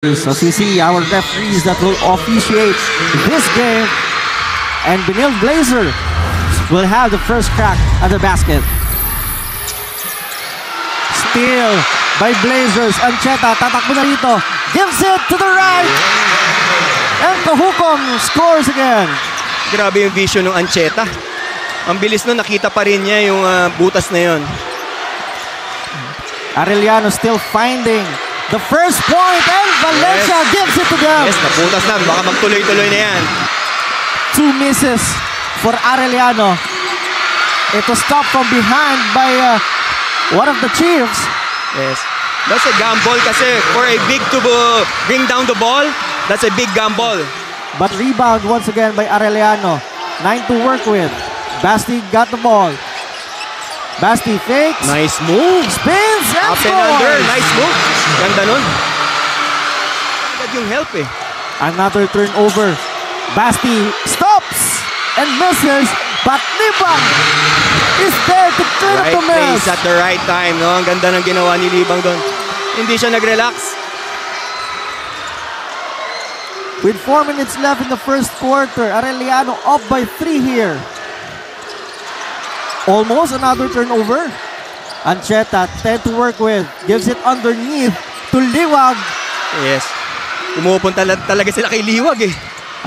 So we see our referees that will officiate this game, and Benil Blazer will have the first crack at the basket. Steal by Blazers. Ancheta, tatakbo na rito. Gives it to the right. And Kahukom scores again. Grabe yung vision ng Ancheta. Ang bilis nun, nakita pa rin niya yung butas na yun. Arellano still finding the first point, and Valencia gives it to them. Yes, naputas na. Baka magtuloy-tuloy na yan. 2 misses for Arellano. It was stopped from behind by one of the Chiefs. Yes. That's a gamble kasi for a big to bring down the ball, that's a big gamble. But rebound once again by Arellano. 9 to work with. Basti got the ball. Basti fakes. Nice move. Spins and Up and scores. under. Nice move. Ganda nun. Agad yung help eh. Another turnover. Basti stops and misses. But Libang is there to clean up the Right mess. place at the right time. No? Ang ganda ng ginawa ni Libang doon. Hindi siya nag-relax. With 4 minutes left in the first quarter, Arellano up by 3 here. Almost another turnover. Ancheta, 10 to work with. Gives it underneath to Liwag. Yes. Pumupunta talaga sila kay Liwag eh.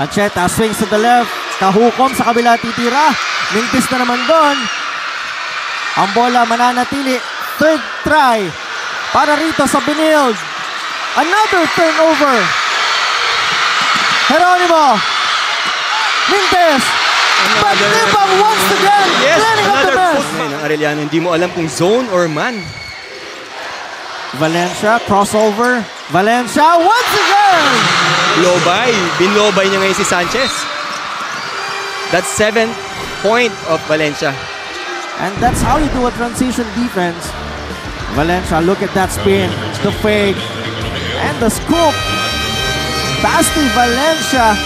Ancheta swings to the left. Kahukom sa kabila titira. Mintis na naman doon. Ang bola mananatili. Third try para rito sa Benil. Another turnover. Geronimo. Mintis. But Libang once again. Yes, Cleaning up the another mess. foot ng Arellano. Hindi mo alam kung zone or man. Valencia, crossover. Valencia once again. Lobay. Binlobay niya ngayon si Sanchez. That's 7th point of Valencia. And that's how you do a transition defense. Valencia, look at that spin. The fake. And the scoop. Basti Valencia.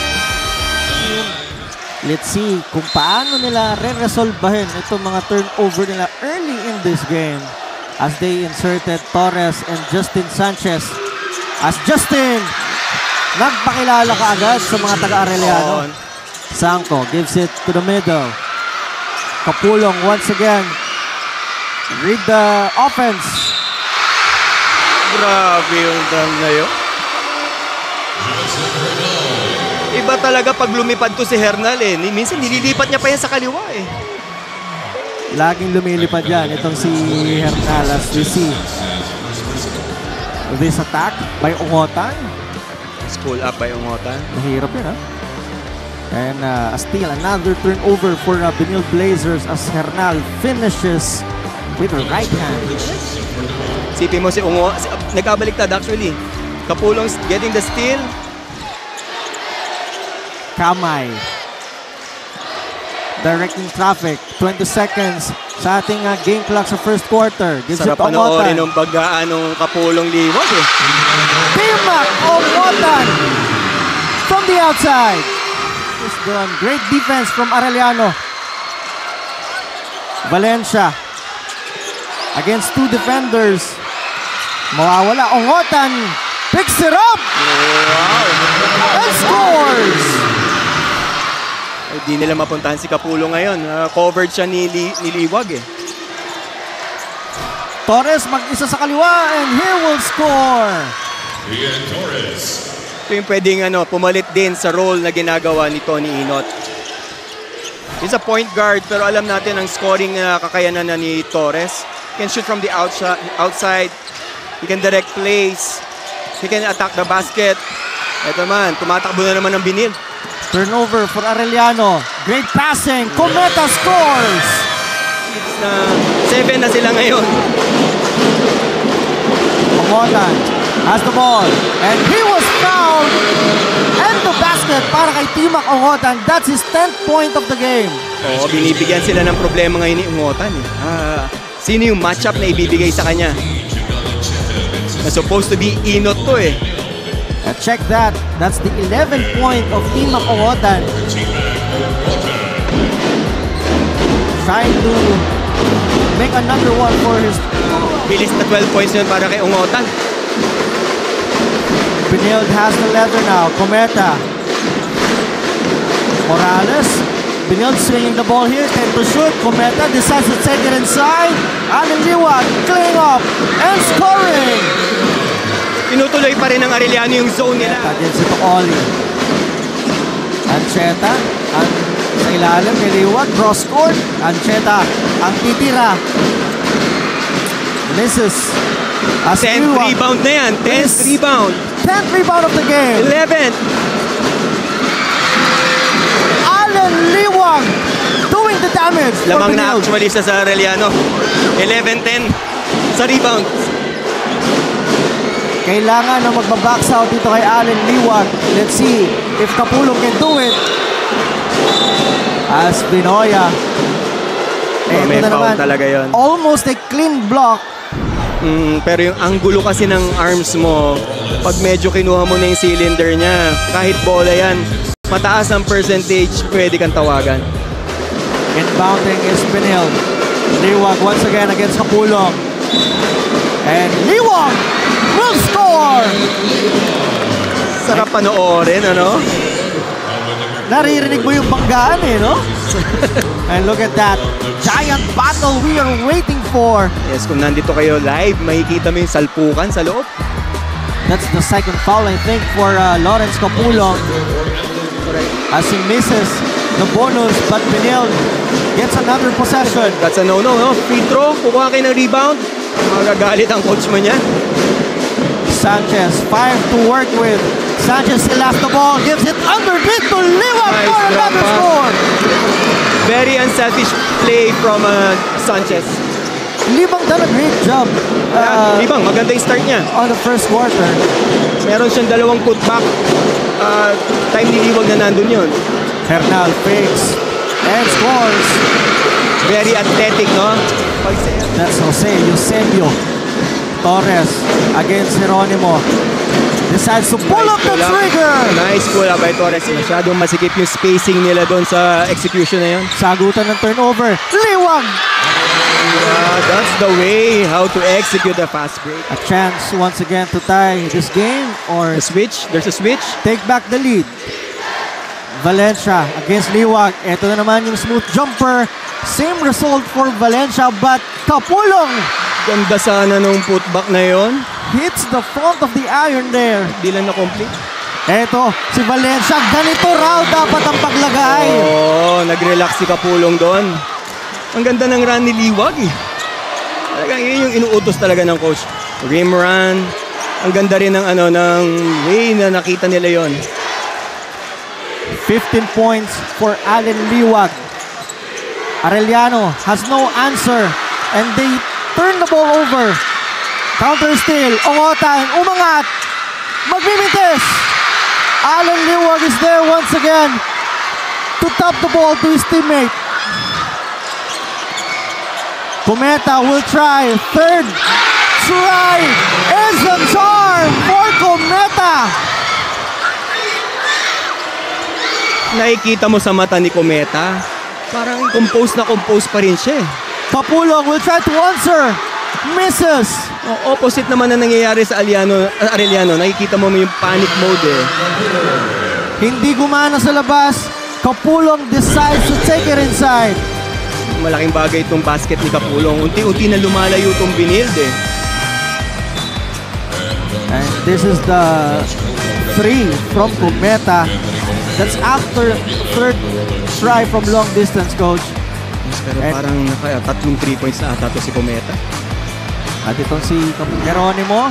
Let's see kung paano nila re-resolbahin itong mga turnover nila early in this game as they inserted Torres and Justin Sanchez. As Justin nagpakilala kaagad sa mga taga-Arellano. Sanko gives it to the middle. Kapulong once again. Read the offense. Grabe yung dam na yun. Iba talaga pag lumipad to si Hernal eh. Minsan nililipat niya pa yan sa kaliwa eh. Laging lumilipad yan itong si Hernal as we see. This attack by Ungotan. School up by Ungotan. Mahirap yun, ha? And a steal, another turnover for Benil Blazers as Hernal finishes with the right hand. Sipin mo si Ungo, nagkabaliktad actually. Kapulong getting the steal. Kamay. Directing traffic. 20 seconds sa ating game clock sa first quarter. Gives Sarap it to panoorin Ungotan. ng pag-aanong Kapulong Liwag eh. Timak Ungotan from the outside. Just done. Great defense from Arellano. Valencia against 2 defenders. Mawawala. Ungotan picks it up. Wow. And scores. Hindi nila mapuntahan si Kapulong ngayon. Covered siya ni Liwag eh. Torres mag-isa sa kaliwa and he will score. Ian Torres. Ito yung pwedeng pumalit din sa role na ginagawa ni Tony Inot. He's a point guard pero alam natin ang scoring na kakayanan na ni Torres. He can shoot from the outside. He can direct plays. He can attack the basket. Ito man, tumatakbo na naman ng Benil. Turnover for Arellano. Great passing. Cometa scores. 7 na sila ngayon. Ungotan has the ball. And he was fouled. And the basket para kay Timak Ungotan. That's his 10th point of the game. Oo, binibigyan sila ng problema ngayon ni Ungotan. Sino yung matchup na ibibigay sa kanya? Na supposed to be Inot to eh. Check that. That's the 11th point of Timak Ungotan. Trying to make another one for his... Bilis na 12 points yun para kay Ungotan. Benilde has the leather now. Cometa. Morales. Benilde swinging the ball here. Tend to shoot. Cometa decides to take it inside. Allen Liwag cleaning up and scoring. Tinutuloy pa rin ng Arellano yung zone nila. Against ito Oli. Ancheta. Sa ilalim kay Liwag. Cross court. Ancheta ang titira. Misses. 10th rebound na yan. 10th rebound. 10th rebound of the game. 11th. Allen Liwag doing the damage. Lamang na actually sa Arellano. 11-10 sa rebound. Kailangan na magbabox out dito kay Allen Liwag. Let's see if Kapulong can do it. As Binoya. May foul talaga yun. Almost a clean block. Pero yung angulo kasi ng arms mo, pag medyo kinuha mo na yung cylinder niya, kahit bola yan, mataas ang percentage, pwede kang tawagan. Inbounding is Benilde. Liwag once again against Kapulong. And Liwag will score! Sarap panoorin, ano? Naririnig mo yung banggaan eh, no? And look at that giant battle we are waiting for. Yes, kung nandito kayo live, makikita mo yung salpukan sa loob. That's the second foul, I think, for Lawrence Kapulong. As he misses the bonus, but Benilde gets another possession. That's a no-no, no? Free throw, kukuha kayo ng rebound. Magagalit ang coach mo niyan. Sanchez, 5 to work with. Sanchez still has the ball, gives it underneath to Liwag for another score. Very unselfish play from Sanchez. Libang done a great job. Libang, maganda yung start niya. On the first quarter. Meron siyang dalawang putback. Time ni Liwag na nandun yun. Hernal fakes and scores. Very athletic, no? That's Jose Eusebio. Torres against Jeronimo. Decides to pull up the trigger. Nice pull up by Torres. Masyadong masikip yung spacing nila doon sa execution na yun. Sagutan ng turnover. Liwag! That's the way how to execute a fast break. A chance once again to tie this game or A switch. There's a switch. take back the lead. Valencia against Liwag. Ito na naman yung smooth jumper. Same result for Valencia but Kapulong Ganda sana nung putback na yon. hits the front of the iron there. Di lang na-complete. Eto, si Valencia, ganito raw dapat ang paglagay. Nag-relax si Kapulong doon. Ang ganda ng run ni Liwag eh. Talagang yun yung inuutos talaga ng coach. Rim run. Ang ganda rin ng ng way na nakita nila yon. 15 points for Allen Liwag. Arellano has no answer and they turn the ball over. Counter steal. Ongotan, umangat. Magmimintis. Allen Liwag is there once again to top the ball to his teammate. Cometa will try. Third try is the charm for Cometa. Nakikita mo sa mata ni Cometa, parang compose pa rin siya eh. Kapulong will try to answer. Misses. Opposite naman na nangyayari sa Arellano. Nakikita mo yung panic mode eh. Hindi gumana sa labas. Kapulong decides to take it inside. Malaking bagay itong basket ni Kapulong. Unti-unti na lumalayo itong Benilde eh. And this is the 3 from Cometa. That's after third try from long distance, coach. Pero parang tatlong 3 points na ata to si Cometa. At itong si Jeronimo,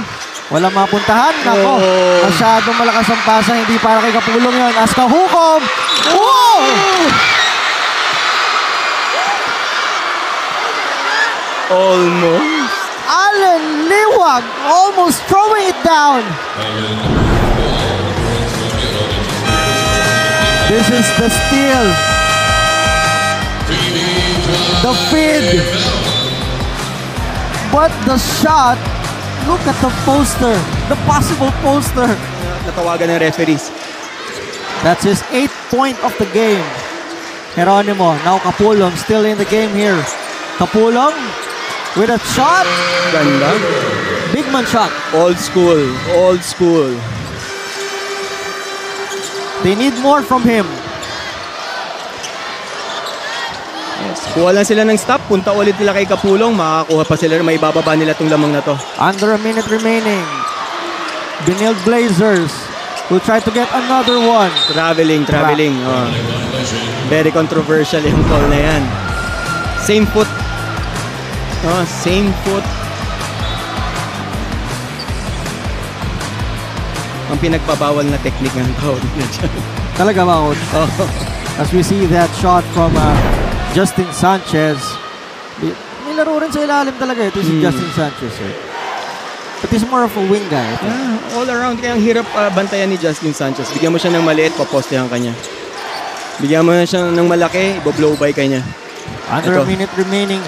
walang mapuntahan. Nako, masyadong malakas ang pasa. Hindi para kay Kapulong yun. As kahukom. Whoa! Almost. Allen Liwag almost throwing it down. This is the steal. The feed. But the shot, look at the poster. The possible poster. Natawagan ng referees. That's his 8th point of the game. Jeronimo, now Kapulong still in the game here. Kapulong with a shot. Ganda. Big man shot. Old school. Old school. They need more from him. Yes. Kuha lang sila ng stop. Punta ulit nila kay Kapulong. Makakakuha pa sila. May bababa nila itong lamang na to. Under a minute remaining. Benilde Blazers will try to get another one. Traveling. Oh. Very controversial yung call na yan. Same foot. Oh, same foot. Ang pinagpabawal na technique ng tawag na dyan. Talaga ba, Coach? Oh. As we see that shot from Justin Sanchez. May laro rin sa ilalim talaga ito si Justin Sanchez. But he's more of a wing guy. Yeah, all around. Kaya ang hirap bantayan ni Justin Sanchez. Bigyan mo siya ng maliit, papostehan ka niya. Bigyan mo na siya ng malaki, i-blow by ka niya. Under a minute remaining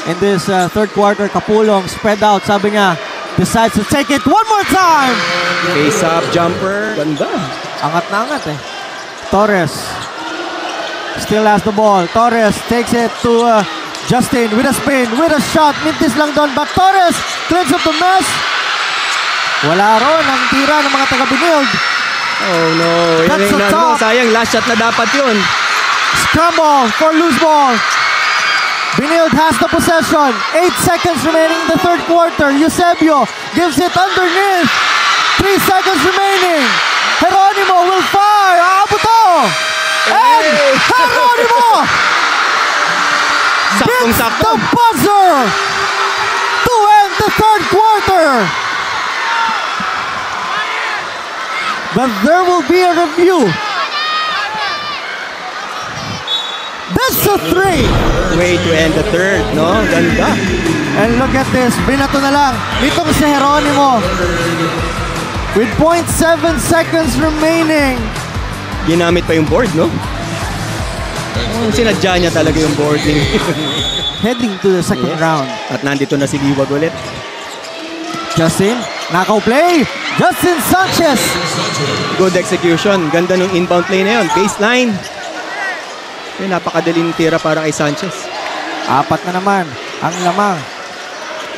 in this third quarter. Kapulong spread out. Sabi niya, decides to take it one more time. Face up, jumper. Ganda. Angat na angat eh. Torres still has the ball. Torres takes it to Justin with a spin, with a shot. Mintis lang doon, but Torres cleans up the mess. Wala ron ang tira ng mga taga-Benilde. Oh no. That's the top. Sayang, last shot na dapat yun. Scramble for loose ball. Benilde has the possession. 8 seconds remaining in the third quarter. Eusebio gives it underneath. 3 seconds remaining. Geronimo will fire. Abuto! And Geronimo hits the buzzer to end the third quarter. But there will be a review. That's a 3. Way to end the third, no? Ganda. And look at this. Binato na lang. Nitong si Geronimo. With 0.7 seconds remaining. Ginamit pa yung board, no? Sinadya niya talaga yung boarding. Heading to the second round. At nandito na si Liwag ulit. Justin, knockout play. Justin Sanchez. Good execution. Ganda nung inbound play na yun. Baseline. May napakadaling tira para kay Sanchez. 4 na naman ang lamang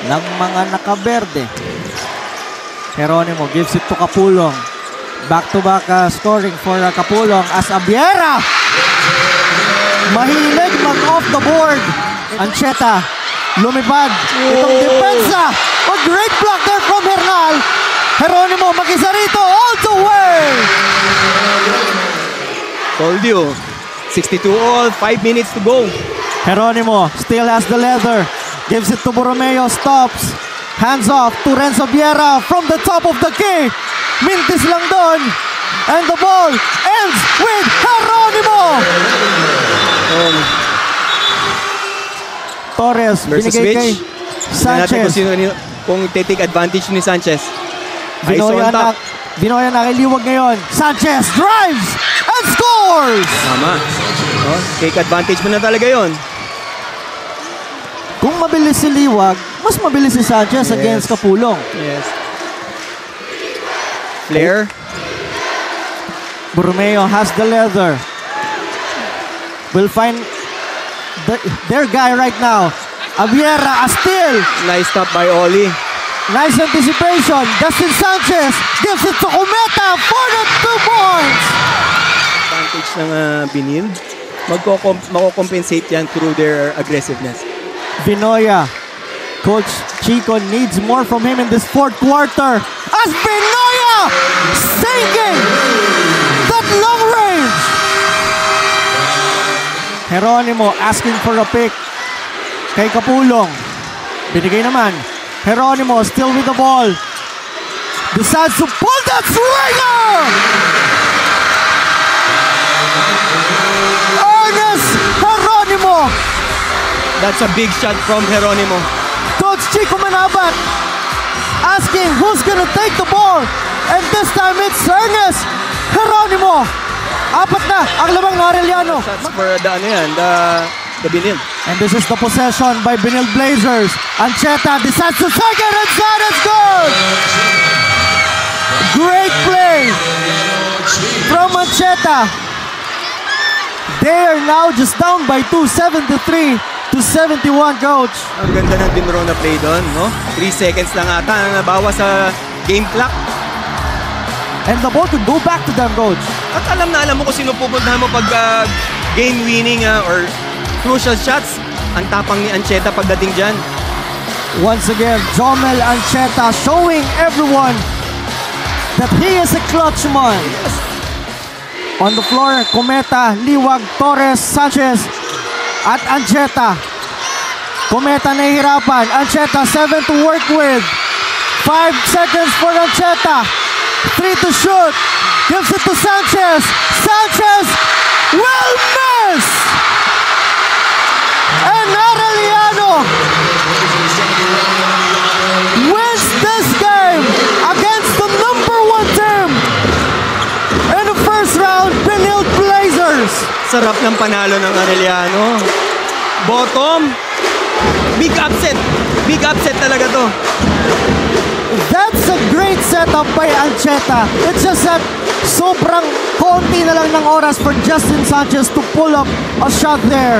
ng mga nakaberde. Geronimo gives it to Kapulong. Back-to-back scoring for Kapulong as Abiera. Mahilig mag-off the board. Ancheta lumipad. Itong depensa. A great block there from Hernal. Geronimo mag-isa rito all the way. Told you. 62 all. 5 minutes to go. Geronimo still has the leather. Gives it to Borromeo. Stops. Hands off to Renzo Vieira from the top of the key. Mintis lang doon. And the ball ends with Geronimo. Torres Versus binigay kay which? Sanchez. Kung take advantage ni Sanchez. Binoya na kay Liwag ngayon. Sanchez drives and scores! Tama. Oh, take advantage mo na talaga yon. Kung mabilis si Liwag, mas mabilis si Sanchez against Kapulong. Yes. Flair. Borromeo has the leather. Will find their guy right now. Abiera, a steal. Nice stop by Oli. Nice anticipation. Justin Sanchez gives it to Cometa for the 2 points. Advantage ng Benilde. Mako-compensate yan through their aggressiveness. Vinoya. Coach Chico needs more from him in this fourth quarter. As Vinoya sinking that long range. Geronimo asking for a pick kay Kapulong. Binigay naman. Geronimo still with the ball. Decides to pull that swinger! Ernest Geronimo! That's a big shot from Geronimo. Coach Chico Manabat asking who's gonna take the ball. And this time it's Ernest Geronimo. 4 na ang lamang na Arellano. Shots for the Benilde. And this is the possession by Benilde Blazers. Ancheta decides to take it inside. It's good! Great play from Ancheta. They are now just down by 2, 73 to 71, Coach. Ang ganda ng Dimro na play doon, no? 3 seconds lang ata ang nabawa sa game clock. And the ball could go back to them, Coach. At alam mo kung sino pupuntahan mo pag game-winning or crucial shots. Ang tapang ni Ancheta pagdating dyan. Once again, Jomel Ancheta showing everyone that he is a clutch man. On the floor, Cometa, Liwag, Torres, Sanchez, at Ancheta. Cometa nahihirapan. Ancheta, 7 to work with. 5 seconds for Ancheta. 3 to shoot. Gives it to Sanchez. Sanchez will miss! And Arellano wins this game against the #1 team in the first round, Benilde Blazers. Sarap ng panalo ng Arellano. Bottom. Big upset. Big upset talaga to. That's a great setup by Ancheta. It's just that sobrang konti na lang ng oras for Justin Sanchez to pull up a shot there.